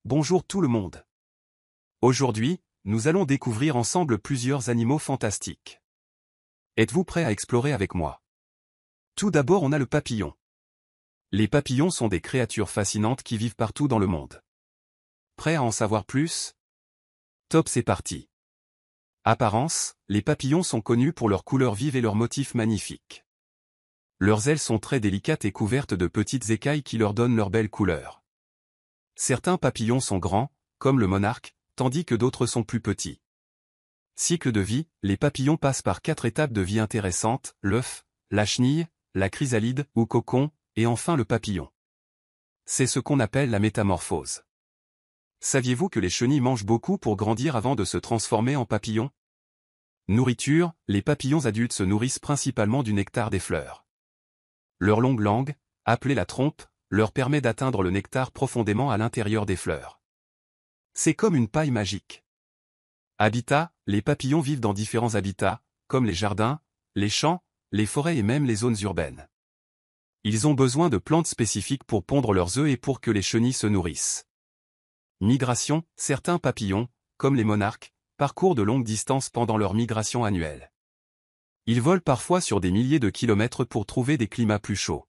Bonjour tout le monde. Aujourd'hui, nous allons découvrir ensemble plusieurs animaux fantastiques. Êtes-vous prêts à explorer avec moi? Tout d'abord, on a le papillon. Les papillons sont des créatures fascinantes qui vivent partout dans le monde. Prêts à en savoir plus? Top, c'est parti. Apparence, les papillons sont connus pour leurs couleurs vives et leurs motifs magnifiques. Leurs ailes sont très délicates et couvertes de petites écailles qui leur donnent leur belle couleur. Certains papillons sont grands, comme le monarque, tandis que d'autres sont plus petits. Cycle de vie, les papillons passent par 4 étapes de vie intéressantes, l'œuf, la chenille, la chrysalide ou cocon, et enfin le papillon. C'est ce qu'on appelle la métamorphose. Saviez-vous que les chenilles mangent beaucoup pour grandir avant de se transformer en papillon? Nourriture, les papillons adultes se nourrissent principalement du nectar des fleurs. Leur longue langue, appelée la trompe, leur permet d'atteindre le nectar profondément à l'intérieur des fleurs. C'est comme une paille magique. Habitat, les papillons vivent dans différents habitats, comme les jardins, les champs, les forêts et même les zones urbaines. Ils ont besoin de plantes spécifiques pour pondre leurs œufs et pour que les chenilles se nourrissent. Migration, certains papillons, comme les monarques, parcourent de longues distances pendant leur migration annuelle. Ils volent parfois sur des milliers de kilomètres pour trouver des climats plus chauds.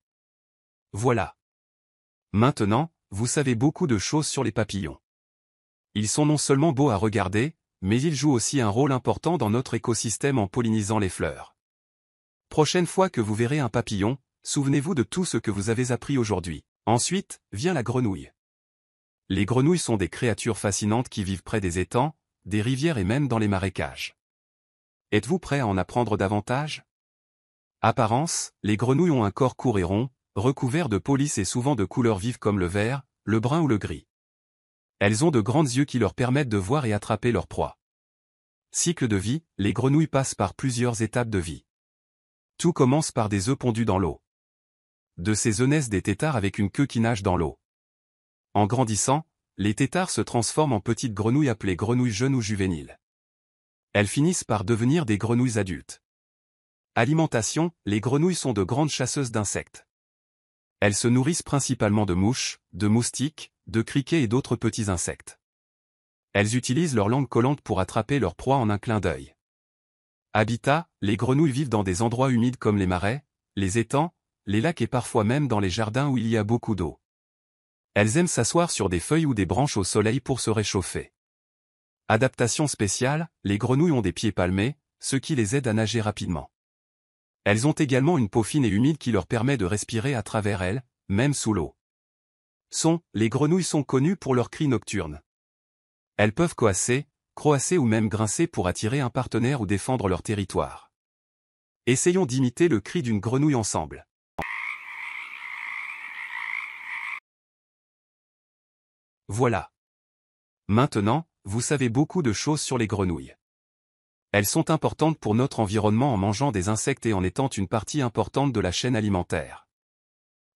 Voilà. Maintenant, vous savez beaucoup de choses sur les papillons. Ils sont non seulement beaux à regarder, mais ils jouent aussi un rôle important dans notre écosystème en pollinisant les fleurs. Prochaine fois que vous verrez un papillon, souvenez-vous de tout ce que vous avez appris aujourd'hui. Ensuite, vient la grenouille. Les grenouilles sont des créatures fascinantes qui vivent près des étangs, des rivières et même dans les marécages. Êtes-vous prêt à en apprendre davantage? Apparence, les grenouilles ont un corps court et rond, recouvert de peau lisse et souvent de couleurs vives comme le vert, le brun ou le gris. Elles ont de grands yeux qui leur permettent de voir et attraper leur proie. Cycle de vie, les grenouilles passent par plusieurs étapes de vie. Tout commence par des œufs pondus dans l'eau. De ces œufs naissent des têtards avec une queue qui nage dans l'eau. En grandissant, les têtards se transforment en petites grenouilles appelées grenouilles jeunes ou juvéniles. Elles finissent par devenir des grenouilles adultes. Alimentation, les grenouilles sont de grandes chasseuses d'insectes. Elles se nourrissent principalement de mouches, de moustiques, de criquets et d'autres petits insectes. Elles utilisent leur langue collante pour attraper leur proie en un clin d'œil. Habitat, les grenouilles vivent dans des endroits humides comme les marais, les étangs, les lacs et parfois même dans les jardins où il y a beaucoup d'eau. Elles aiment s'asseoir sur des feuilles ou des branches au soleil pour se réchauffer. Adaptation spéciale, les grenouilles ont des pieds palmés, ce qui les aide à nager rapidement. Elles ont également une peau fine et humide qui leur permet de respirer à travers elles, même sous l'eau. Les grenouilles sont connues pour leurs cris nocturnes. Elles peuvent coasser, croasser ou même grincer pour attirer un partenaire ou défendre leur territoire. Essayons d'imiter le cri d'une grenouille ensemble. Voilà. Maintenant, vous savez beaucoup de choses sur les grenouilles. Elles sont importantes pour notre environnement en mangeant des insectes et en étant une partie importante de la chaîne alimentaire.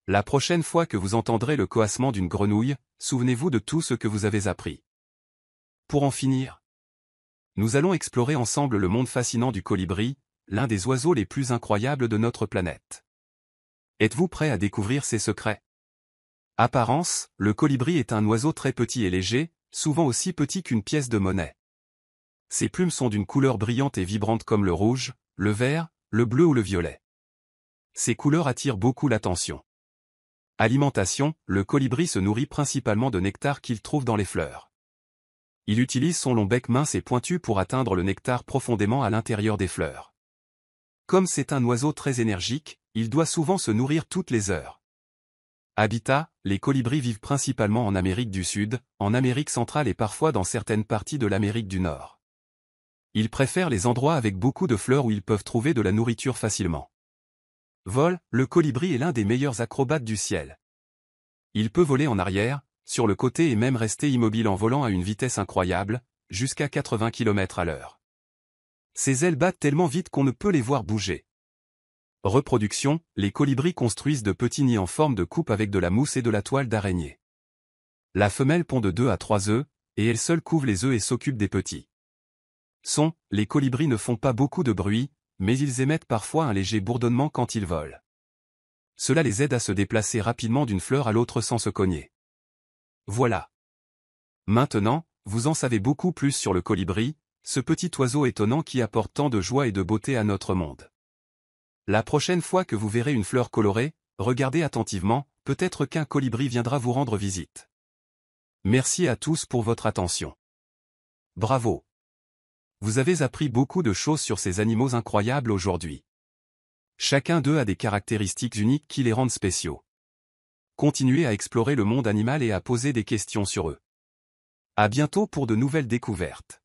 La prochaine fois que vous entendrez le coassement d'une grenouille, souvenez-vous de tout ce que vous avez appris. Pour en finir, nous allons explorer ensemble le monde fascinant du colibri, l'un des oiseaux les plus incroyables de notre planète. Êtes-vous prêt à découvrir ses secrets? Apparence, le colibri est un oiseau très petit et léger, souvent aussi petit qu'une pièce de monnaie. Ses plumes sont d'une couleur brillante et vibrante comme le rouge, le vert, le bleu ou le violet. Ces couleurs attirent beaucoup l'attention. Alimentation, le colibri se nourrit principalement de nectar qu'il trouve dans les fleurs. Il utilise son long bec mince et pointu pour atteindre le nectar profondément à l'intérieur des fleurs. Comme c'est un oiseau très énergique, il doit souvent se nourrir toutes les heures. Habitat, les colibris vivent principalement en Amérique du Sud, en Amérique centrale et parfois dans certaines parties de l'Amérique du Nord. Ils préfèrent les endroits avec beaucoup de fleurs où ils peuvent trouver de la nourriture facilement. Vol, le colibri est l'un des meilleurs acrobates du ciel. Il peut voler en arrière, sur le côté et même rester immobile en volant à une vitesse incroyable, jusqu'à 80 km/h. Ses ailes battent tellement vite qu'on ne peut les voir bouger. Reproduction, les colibris construisent de petits nids en forme de coupe avec de la mousse et de la toile d'araignée. La femelle pond de 2 à 3 œufs, et elle seule couve les œufs et s'occupe des petits. Les colibris ne font pas beaucoup de bruit, mais ils émettent parfois un léger bourdonnement quand ils volent. Cela les aide à se déplacer rapidement d'une fleur à l'autre sans se cogner. Voilà. Maintenant, vous en savez beaucoup plus sur le colibri, ce petit oiseau étonnant qui apporte tant de joie et de beauté à notre monde. La prochaine fois que vous verrez une fleur colorée, regardez attentivement, peut-être qu'un colibri viendra vous rendre visite. Merci à tous pour votre attention. Bravo! Vous avez appris beaucoup de choses sur ces animaux incroyables aujourd'hui. Chacun d'eux a des caractéristiques uniques qui les rendent spéciaux. Continuez à explorer le monde animal et à poser des questions sur eux. À bientôt pour de nouvelles découvertes.